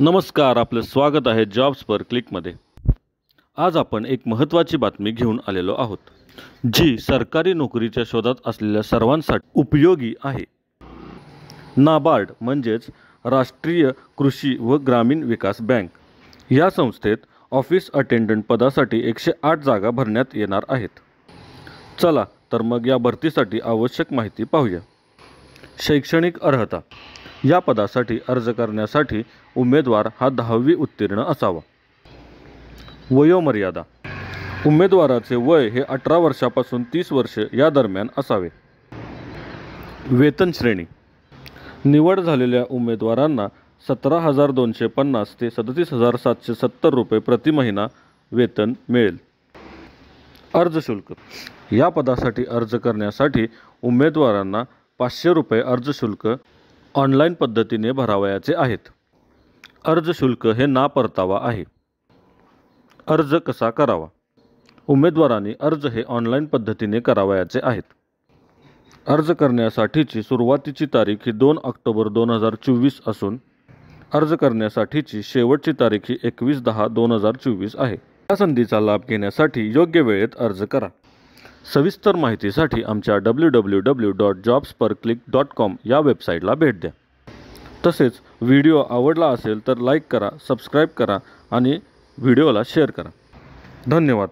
नमस्कार, आपलं स्वागत आहे जॉब्स पर क्लिकमध्ये। आज आपण एक महत्त्वाची बातमी घेऊन आलेलो आहोत, जी सरकारी नोकरीच्या शोधात असलेल्या सर्वांसाठी उपयोगी आहे। नाबार्ड म्हणजेच राष्ट्रीय कृषी व ग्रामीण विकास बँक या संस्थेत ऑफिस अटेंडंट पदासाठी 108 जागा भरण्यात येणार आहेत। चला तर मग या भरतीसाठी आवश्यक माहिती पाहूया। शैक्षणिक अर्हता। या पदासाठी अर्ज करण्यासाठी उमेदवार हा 10वी उत्तीर्ण असावा। वयोमर्यादा। उमेदवाराचे वय हे 18 वर्षापासून 30 वर्षे या दरम्यान असावे। वेतन श्रेणी। निवड झालेल्या उमेदवारांना 17,250 ते 37,770 रुपये प्रति महिना वेतन मिळेल। अर्ज शुल्क। या पदासाठी अर्ज करण्यासाठी उमेदवारांना 500 रुपये अर्ज शुल्क ऑनलाईन पद्धतीने भरावयाचे आहेत। अर्ज शुल्क हे ना परतावा आहे। अर्ज कसा करावा। उमेदवारांनी अर्ज हे ऑनलाईन पद्धतीने करावयाचे आहेत। अर्ज करण्यासाठीची सुरुवातीची तारीख ही 2 ऑक्टोबर 2024 असून अर्ज करण्यासाठीची शेवटची तारीख ही 21/10/2024 आहे। या संधीचा लाभ घेण्यासाठी योग्य वेळेत अर्ज करा। सविस्तर माहितीसाठी आमच्या www.jobsperclick.com या वेबसाईटला भेट द्या। तसेच व्हिडिओ आवडला असेल तर लाईक करा, सबस्क्राईब करा आणि व्हिडिओला शेअर करा। धन्यवाद।